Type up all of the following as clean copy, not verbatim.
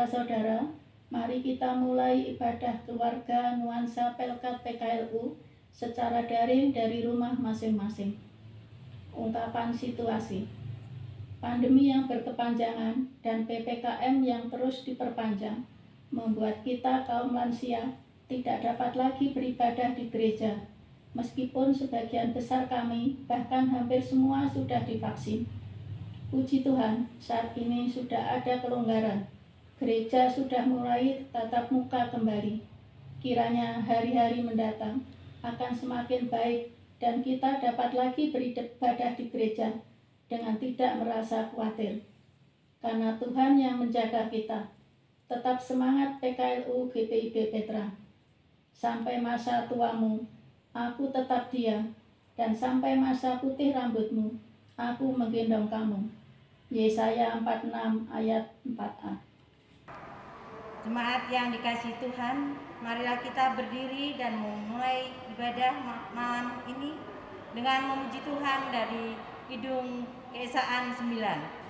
saudara-saudara, mari kita mulai ibadah keluarga nuansa Pelkat PKLU secara daring dari rumah masing-masing. Ungkapan situasi. Pandemi yang berkepanjangan dan PPKM yang terus diperpanjang membuat kita kaum lansia tidak dapat lagi beribadah di gereja. Meskipun sebagian besar kami, bahkan hampir semua sudah divaksin. Puji Tuhan, saat ini sudah ada kelonggaran. Gereja sudah mulai tatap muka kembali. Kiranya hari-hari mendatang akan semakin baik dan kita dapat lagi beribadah di gereja dengan tidak merasa khawatir. Karena Tuhan yang menjaga kita. Tetap semangat PKLU GPIB Petra. Sampai masa tuamu, aku tetap dia, dan sampai masa putih rambutmu, aku menggendong kamu. Yesaya 46 ayat 4a. Jemaat yang dikasihi Tuhan, marilah kita berdiri dan memulai ibadah malam ini dengan memuji Tuhan dari Kidung Keesaan 9.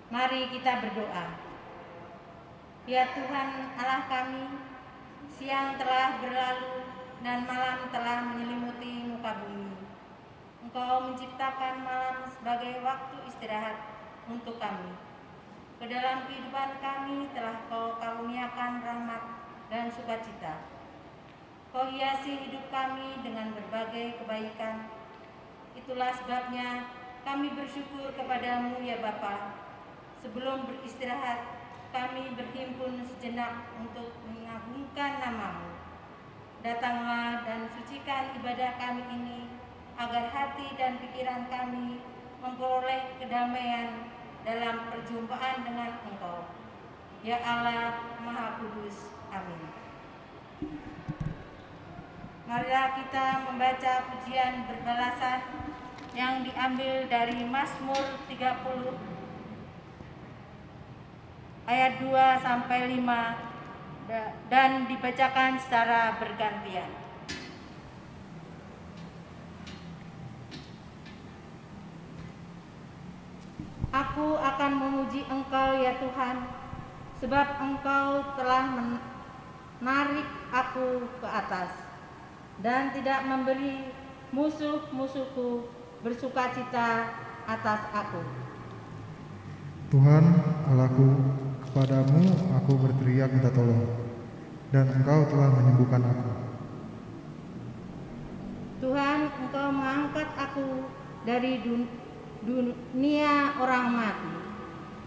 Mari kita berdoa. Ya Tuhan Allah kami, siang telah berlalu dan malam telah menyelimuti muka bumi. Engkau menciptakan malam sebagai waktu istirahat untuk kami. Ke dalam kehidupan kami telah Kau karuniakan rahmat dan sukacita. Kau hiasi hidup kami dengan berbagai kebaikan. Itulah sebabnya kami bersyukur kepadamu ya Bapa. Sebelum beristirahat, kami berhimpun sejenak untuk mengagungkan nama-Mu. Datanglah dan sucikan ibadah kami ini, agar hati dan pikiran kami memperoleh kedamaian dalam perjumpaan dengan Engkau. Ya Allah Maha Kudus, amin. Marilah kita membaca pujian berbalasan yang diambil dari Mazmur 30 ayat 2 sampai 5 dan dibacakan secara bergantian. Aku akan memuji Engkau ya Tuhan, sebab Engkau telah menarik aku ke atas dan tidak memberi musuh-musuhku bersukacita atas aku. Tuhan Allahku, kepadamu aku berteriak minta tolong, dan Engkau telah menyembuhkan aku. Tuhan, Engkau mengangkat aku dari dunia orang mati.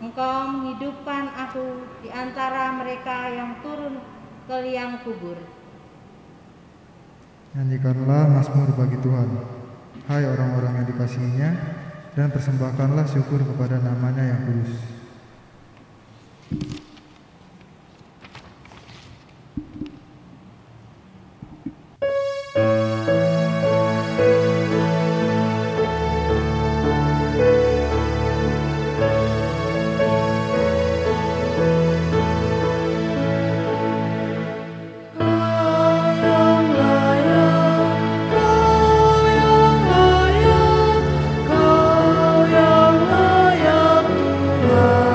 Engkau menghidupkan aku di antara mereka yang turun ke liang kubur. Nyanyikanlah mazmur bagi Tuhan, hai orang-orang yang dikasihinya, dan persembahkanlah syukur kepada nama-Nya yang kudus. Kau yang layak Tuhan.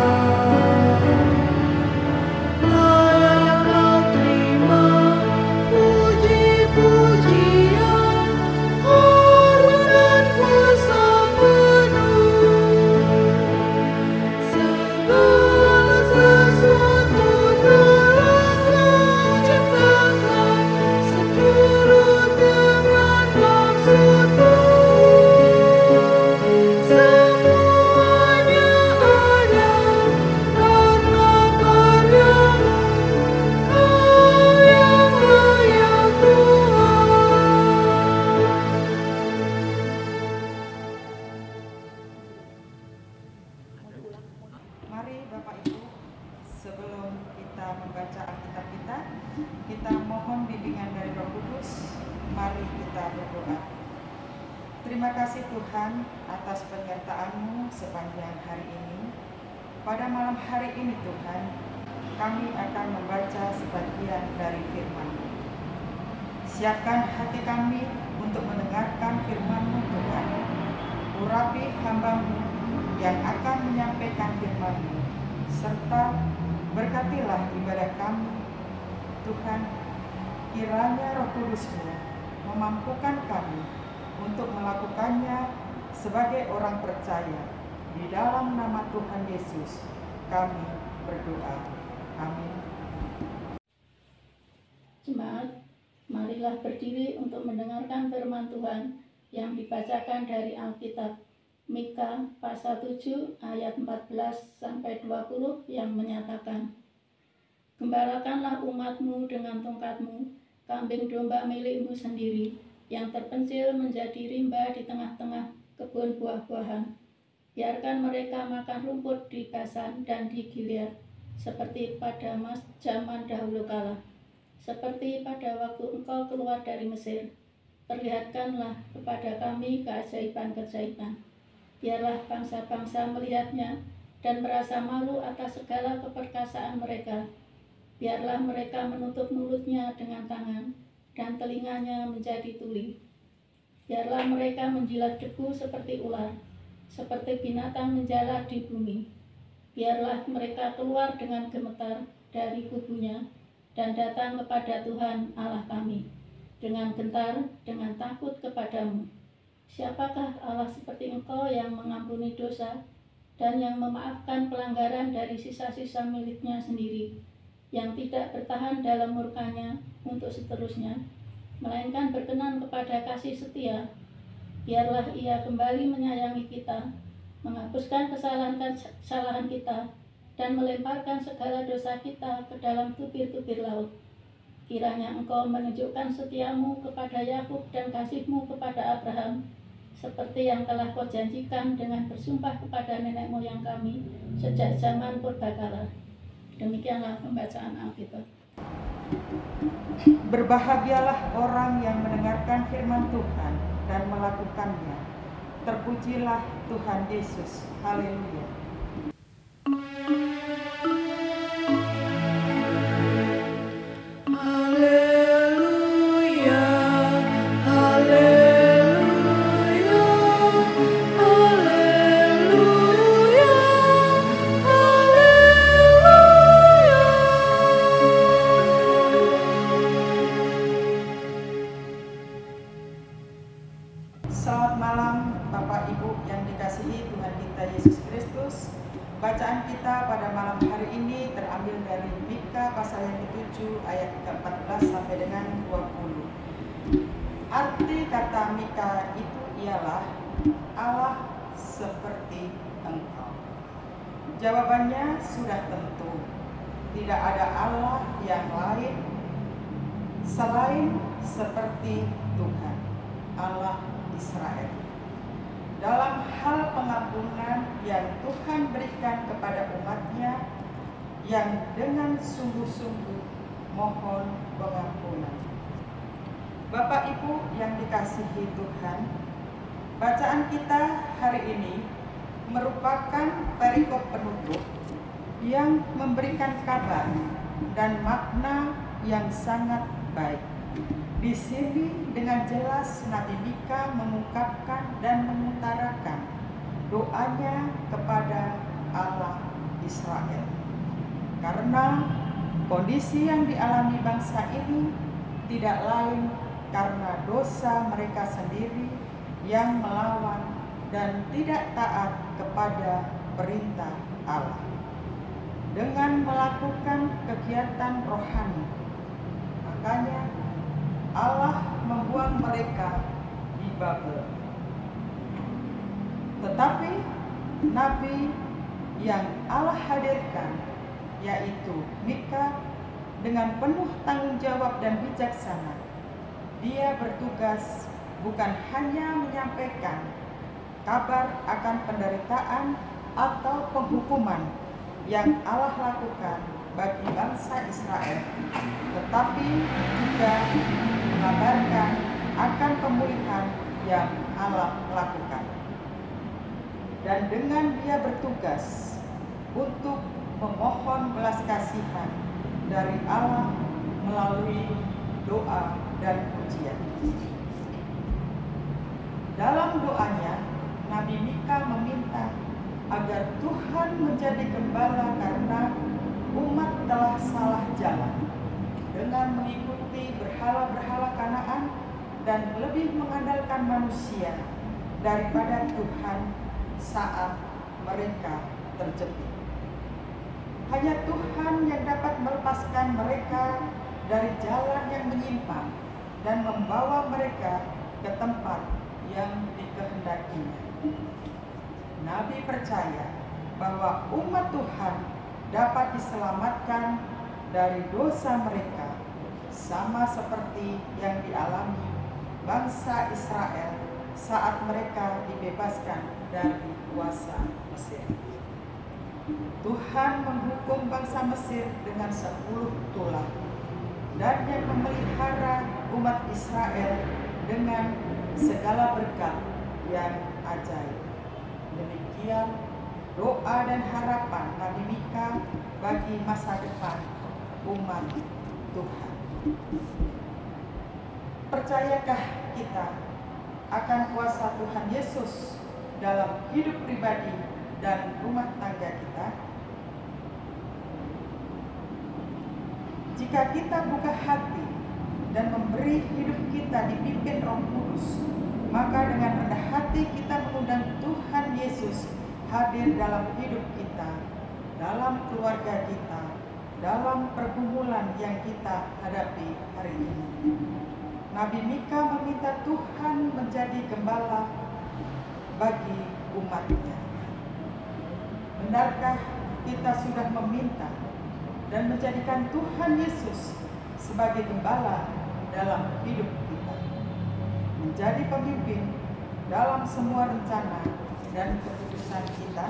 kita mohon bimbingan dari Roh Kudus. Mari kita berdoa. Terima kasih Tuhan atas penyertaan-Mu sepanjang hari ini. Pada malam hari ini Tuhan, kami akan membaca sebagian dari firman-Mu. Siapkan hati kami untuk mendengarkan firman-Mu Tuhan. Urapi hamba-Mu yang akan menyampaikan firman-Mu, serta berkatilah ibadah kami. Tuhan, kiranya Roh Kudus-Mu memampukan kami untuk melakukannya sebagai orang percaya. Di dalam nama Tuhan Yesus kami berdoa. Amin. Jemaat, marilah berdiri untuk mendengarkan firman Tuhan yang dibacakan dari Alkitab. Mika pasal 7 ayat 14-20 yang menyatakan, "Gembalakanlah umatmu dengan tongkatmu, kambing domba milikmu sendiri, yang terpencil menjadi rimba di tengah-tengah kebun buah-buahan. Biarkan mereka makan rumput di Basan dan di Gilead, seperti pada zaman dahulu kala. Seperti pada waktu engkau keluar dari Mesir, perlihatkanlah kepada kami keajaiban-keajaiban. Biarlah bangsa-bangsa melihatnya dan merasa malu atas segala keperkasaan mereka. Biarlah mereka menutup mulutnya dengan tangan dan telinganya menjadi tuli. Biarlah mereka menjilat debu seperti ular, seperti binatang menjalar di bumi. Biarlah mereka keluar dengan gemetar dari kubunya dan datang kepada Tuhan Allah kami, dengan gentar, dengan takut kepadamu. Siapakah Allah seperti Engkau yang mengampuni dosa dan yang memaafkan pelanggaran dari sisa-sisa miliknya sendiri, yang tidak bertahan dalam murkanya untuk seterusnya, melainkan berkenan kepada kasih setia. Biarlah Ia kembali menyayangi kita, menghapuskan kesalahan kita, dan melemparkan segala dosa kita ke dalam tubir-tubir laut. Kiranya Engkau menunjukkan setiamu kepada Yakub dan kasih-Mu kepada Abraham, seperti yang telah Kau janjikan dengan bersumpah kepada nenek moyang kami sejak zaman purbakala." Demikianlah pembacaan Alkitab. Berbahagialah orang yang mendengarkan firman Tuhan dan melakukannya. Terpujilah Tuhan Yesus. Haleluya. Selamat malam Bapak Ibu yang dikasihi Tuhan kita Yesus Kristus. Bacaan kita pada malam hari ini terambil dari Mika pasal yang ke-7 ayat ke-14 sampai dengan 20. Arti kata Mika itu ialah Allah seperti Engkau. Jawabannya sudah tentu, tidak ada Allah yang lain selain seperti Tuhan, Allah Israel. Dalam hal pengampunan yang Tuhan berikan kepada umatnya yang dengan sungguh-sungguh mohon pengampunan. Bapak Ibu yang dikasihi Tuhan, bacaan kita hari ini merupakan perikop penutup yang memberikan kabar dan makna yang sangat baik. Di sini dengan jelas Nabi Mika mengungkapkan dan mengutarakan doanya kepada Allah Israel. Karena kondisi yang dialami bangsa ini tidak lain karena dosa mereka sendiri yang melawan dan tidak taat kepada perintah Allah. Dengan melakukan kegiatan rohani, makanya Allah membuang mereka di Babel. Tetapi nabi yang Allah hadirkan, yaitu Mika, dengan penuh tanggung jawab dan bijaksana, dia bertugas bukan hanya menyampaikan kabar akan penderitaan atau penghukuman yang Allah lakukan bagi bangsa Israel, tetapi juga mengabarkan akan pemulihan yang Allah lakukan. Dan dengan dia bertugas untuk memohon belas kasihan dari Allah melalui doa dan pujian. Dalam doanya, Nabi Mika meminta agar Tuhan menjadi gembala karena umat telah salah jalan dengan mengikuti berhala-berhala Kanaan dan lebih mengandalkan manusia daripada Tuhan saat mereka terjepit. Hanya Tuhan yang dapat melepaskan mereka dari jalan yang menyimpang dan membawa mereka ke tempat yang dikehendakinya. Nabi percaya bahwa umat Tuhan dapat diselamatkan dari dosa mereka, sama seperti yang dialami bangsa Israel saat mereka dibebaskan dari kuasa Mesir. Tuhan menghukum bangsa Mesir dengan 10 tulah dan yang memelihara umat Israel dengan segala berkat yang ajaib. Demikian doa dan harapan Nabi Mika bagi masa depan umat Tuhan. Percayakah kita akan kuasa Tuhan Yesus dalam hidup pribadi dan rumah tangga kita? Jika kita buka hati dan memberi hidup kita dipimpin Roh Kudus, maka dengan rendah hati kita mengundang Tuhan Yesus hadir dalam hidup kita, dalam keluarga kita, dalam pergumulan yang kita hadapi hari ini. Nabi Mika meminta Tuhan menjadi gembala bagi umatnya. Benarkah kita sudah meminta dan menjadikan Tuhan Yesus sebagai gembala dalam hidup kita, menjadi pemimpin dalam semua rencana dan keputusan kita?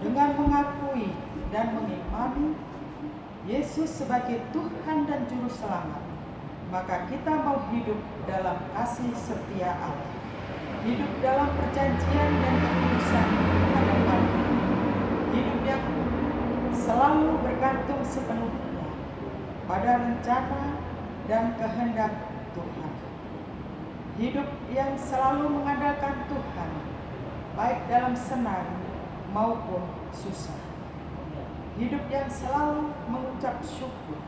Dengan mengakui dan mengimani Yesus sebagai Tuhan dan Juru Selamat, maka kita mau hidup dalam kasih setia Allah, hidup dalam perjanjian dan kekudusan di hadapan, hidup yang selalu bergantung sepenuhnya pada rencana dan kehendak Tuhan, hidup yang selalu mengandalkan Tuhan baik dalam senang maupun susah, hidup yang selalu mengucap syukur.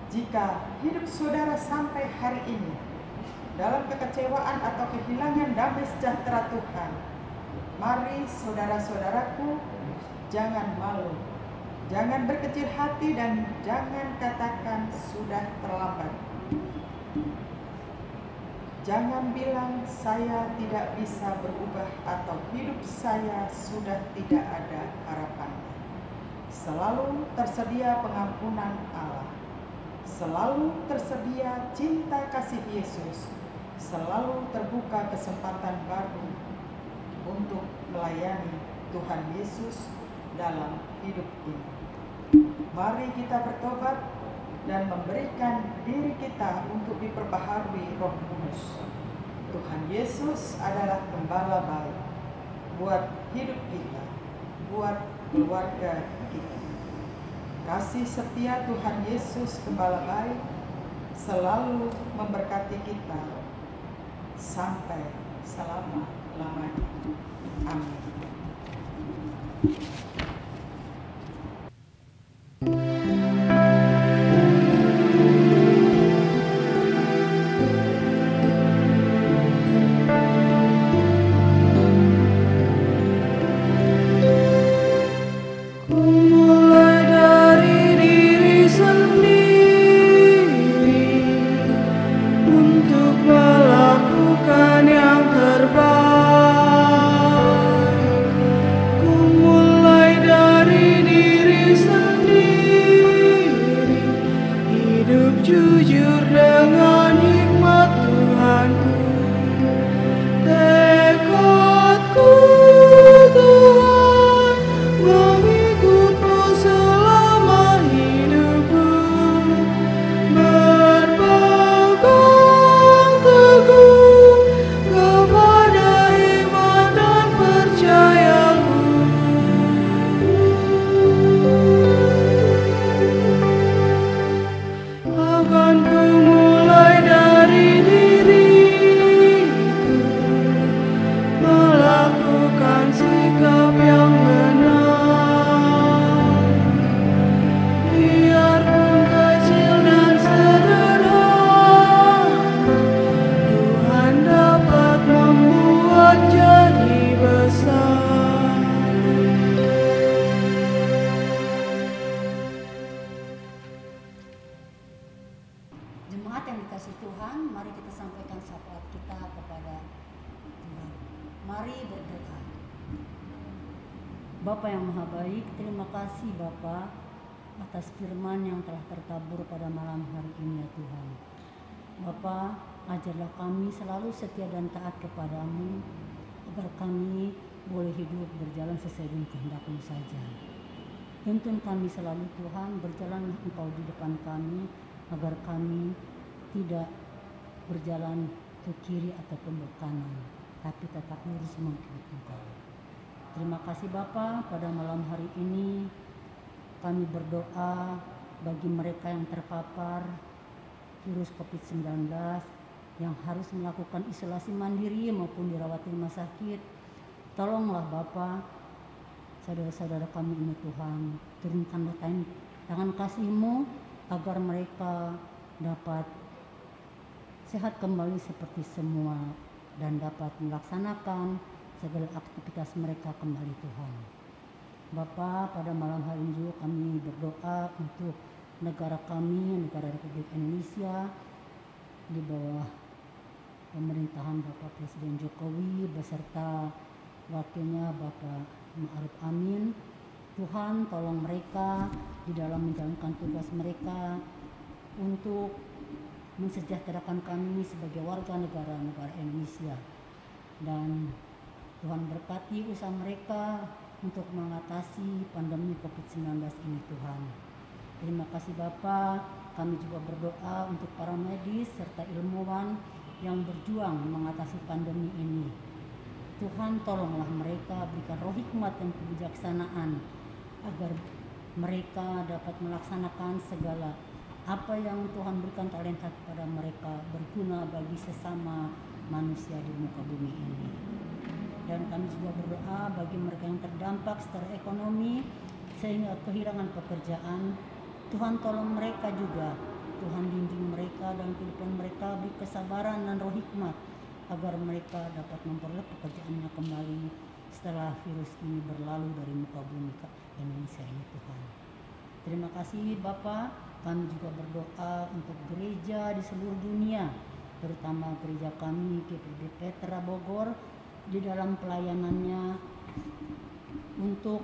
Jika hidup saudara sampai hari ini dalam kekecewaan atau kehilangan damai sejahtera Tuhan, mari saudara-saudaraku, jangan malu, jangan berkecil hati, dan jangan katakan sudah terlambat. Jangan bilang saya tidak bisa berubah atau hidup saya sudah tidak ada harapannya. Selalu tersedia pengampunan Allah, selalu tersedia cinta kasih Yesus, selalu terbuka kesempatan baru untuk melayani Tuhan Yesus dalam hidup ini. Mari kita bertobat dan memberikan diri kita untuk diperbaharui Roh Kudus. Tuhan Yesus adalah gembala baik buat hidup kita, buat keluarga kita. Kasih setia Tuhan Yesus gembala baik selalu memberkati kita sampai selama-lamanya. Amin. Tekadku Tuhan, bagiku yang dikasih Tuhan, mari kita sampaikan syafaat kita kepada Tuhan. Mari berdoa. Bapa yang Maha Baik, terima kasih Bapa atas firman yang telah tertabur pada malam hari ini ya Tuhan. Bapa, ajarlah kami selalu setia dan taat kepadamu, agar kami boleh hidup berjalan sesuai dengan kehendak-Mu saja. Tuntun kami selalu Tuhan, berjalanlah Engkau di depan kami, agar kami tidak berjalan ke kiri ataupun ke kanan, tapi tetap lurus mengikut Engkau. Terima kasih Bapa, pada malam hari ini kami berdoa bagi mereka yang terpapar virus COVID-19 yang harus melakukan isolasi mandiri maupun dirawat di rumah sakit. Tolonglah Bapa, saudara-saudara kami ini Tuhan, turunkanlah tangan kasih-Mu agar mereka dapat sehat kembali seperti semua dan dapat melaksanakan segala aktivitas mereka kembali Tuhan. Bapa, pada malam hari ini juga kami berdoa untuk negara kami, negara Republik Indonesia, di bawah pemerintahan Bapak Presiden Jokowi beserta wakilnya Bapak Ma'ruf Amin. Tuhan, tolong mereka di dalam menjalankan tugas mereka untuk mensejahterakan kami sebagai warga negara Indonesia. Dan Tuhan berkati usaha mereka untuk mengatasi pandemi COVID-19 ini Tuhan. Terima kasih Bapa. Kami juga berdoa untuk para medis serta ilmuwan yang berjuang mengatasi pandemi ini. Tuhan, tolonglah mereka, berikan roh hikmat dan kebijaksanaan agar mereka dapat melaksanakan segala apa yang Tuhan berikan talenta kepada mereka, berguna bagi sesama manusia di muka bumi ini. Dan kami juga berdoa bagi mereka yang terdampak secara ekonomi sehingga kehilangan pekerjaan. Tuhan, tolong mereka juga. Tuhan, bimbing mereka dan kehidupan mereka, beri kesabaran dan roh hikmat agar mereka dapat memperoleh pekerjaannya kembali setelah virus ini berlalu dari muka bumi Indonesia ini Tuhan. Terima kasih Bapa. Kami juga berdoa untuk gereja di seluruh dunia, terutama gereja kami GPB Petra Bogor, di dalam pelayanannya untuk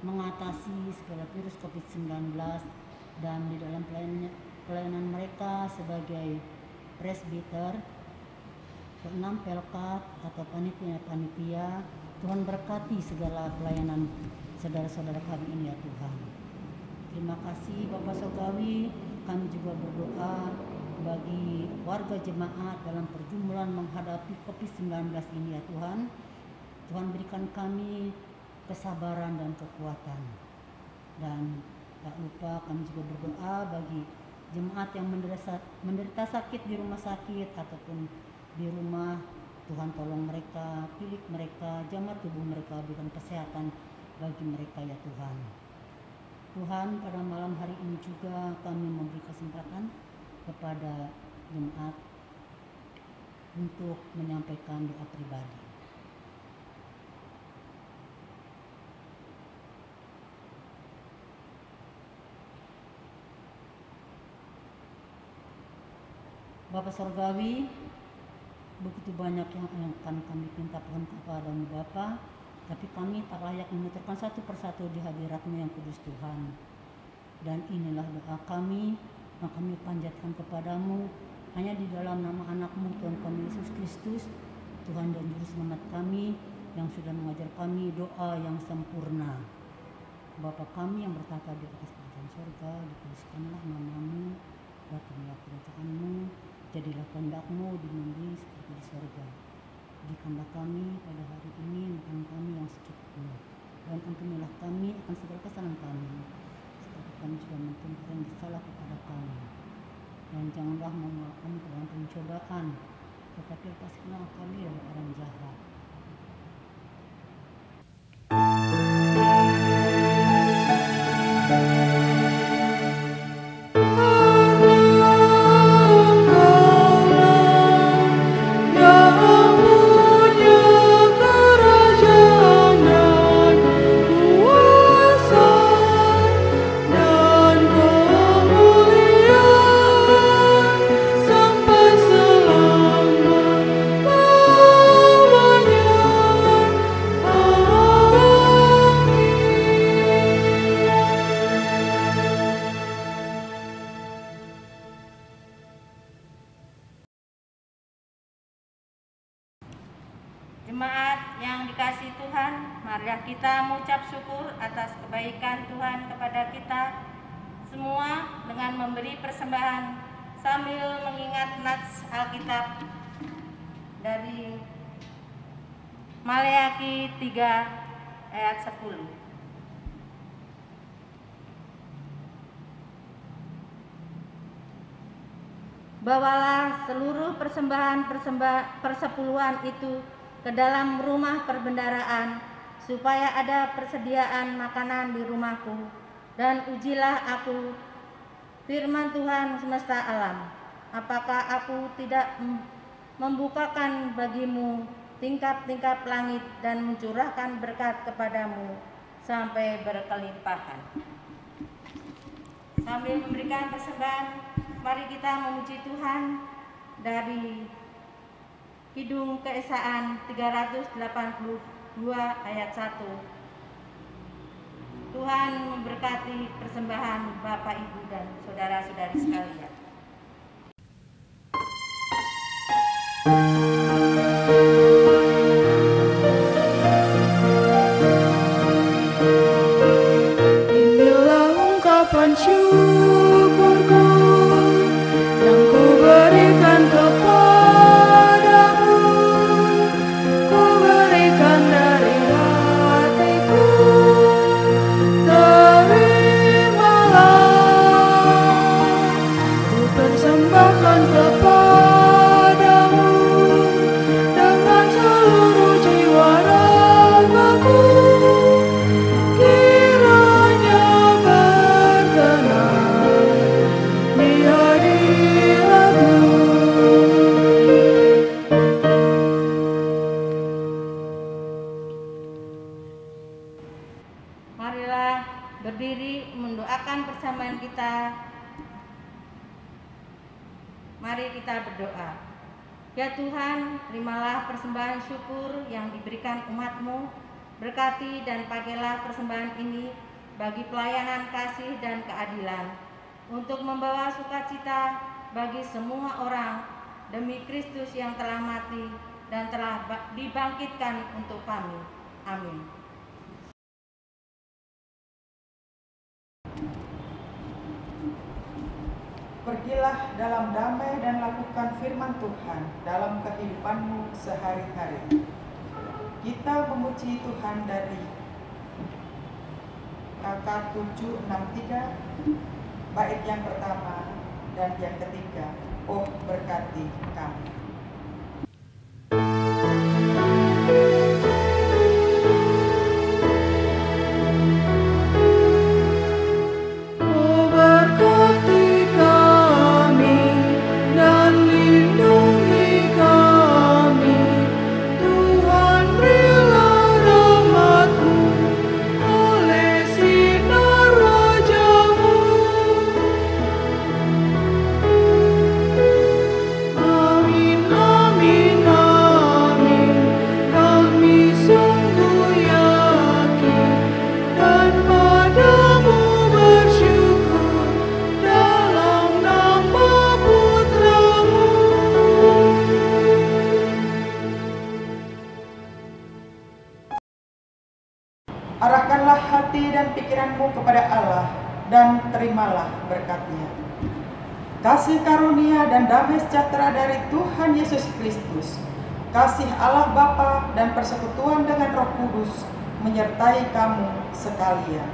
mengatasi segala virus COVID-19 dan di dalam pelayanan mereka sebagai presbiter, keenam pelkat atau panitia-panitia. Tuhan berkati segala pelayanan saudara-saudara kami ini ya Tuhan. Terima kasih Bapak Surgawi. Kami juga berdoa bagi warga jemaat dalam pergumulan menghadapi COVID-19 ini ya Tuhan. Tuhan berikan kami kesabaran dan kekuatan. Dan tak lupa kami juga berdoa bagi jemaat yang menderita sakit di rumah sakit ataupun di rumah. Tuhan, tolong mereka, pilih mereka, jamah tubuh mereka, berikan kesehatan bagi mereka ya Tuhan. Tuhan, pada malam hari ini juga kami memberi kesempatan kepada jemaat untuk menyampaikan doa pribadi. Bapak Surgawi, begitu banyak yang akan kami minta Tuhan kepada-Mu Bapa, tapi kami tak layak menuturkan satu persatu di hadirat-Mu yang kudus Tuhan. Dan inilah doa kami yang kami panjatkan kepada-Mu hanya di dalam nama anak-Mu Tuhan kami Yesus Kristus, Tuhan dan Juru Selamat kami yang sudah mengajar kami doa yang sempurna. Bapa kami yang bertata di atas kerajaan surga, dikuduskanlah nama-Mu, datanglah kerajaan-Mu, jadilah kehendak-Mu di bumi seperti di surga. Berikanlah kami pada hari ini makan kami yang secukupnya, dan ampunilah kami akan segala kesalahan kami, seperti kami juga mengampuni orang yang bersalah kepada kami. Dan janganlah membawa kami ke dalam pencobaan, tetapi lepaskanlah kami dari orang jahat. Kuasa dan kemuliaan Jemaat yang dikasihi Tuhan, marilah kita mengucap syukur atas kebaikan Tuhan kepada kita semua dengan memberi persembahan sambil mengingat nats Alkitab dari Maleakhi 3 ayat 10. Bawalah seluruh persembahan persepuluhan itu ke dalam rumah perbendaharaan, supaya ada persediaan makanan di rumahku, dan ujilah aku, firman Tuhan semesta alam, apakah aku tidak membukakan bagimu tingkap-tingkap langit dan mencurahkan berkat kepadamu sampai berkelimpahan. Sambil memberikan persembahan, mari kita memuji Tuhan dari Kidung Keesaan 382 ayat 1. Tuhan memberkati persembahan Bapak, Ibu, dan saudara-saudari sekalian. Inilah ungkapan syukurku yang ku berikan kepadamu, ku berikan dari hatiku, terimalah, ku persembahkan kepadamu dengan seluruh jiwa ragaku, kiranya berkenan di hadiratmu. Marilah berdiri mendoakan persembahan kita. Mari kita berdoa. Ya Tuhan, terimalah persembahan syukur yang diberikan umat-Mu. Berkati dan pakailah persembahan ini bagi pelayanan kasih dan keadilan, untuk membawa sukacita bagi semua orang demi Kristus yang telah mati dan telah dibangkitkan untuk kami. Amin. Pergilah dalam damai dan lakukan firman Tuhan dalam kehidupanmu sehari-hari. Kita memuji Tuhan dari KK 763, bait yang pertama dan yang ketiga. Oh, berkati kami. Oh, berkati kami dan lindungi kami, Tuhan, berilah rahmat-Mu oleh sinar wajah-Mu. Amin, amin, amin. Kami sungguh yakin dan padamu bersyukur dalam nama Putra-Mu. Arahkanlah hati dan pikiranmu kepada Allah dan terimalah berkat-Nya. Kasih karunia dan damai sejahtera dari Tuhan Yesus Kristus, kasih Allah Bapa dan persekutuan dengan Roh Kudus menyertai kamu sekalian.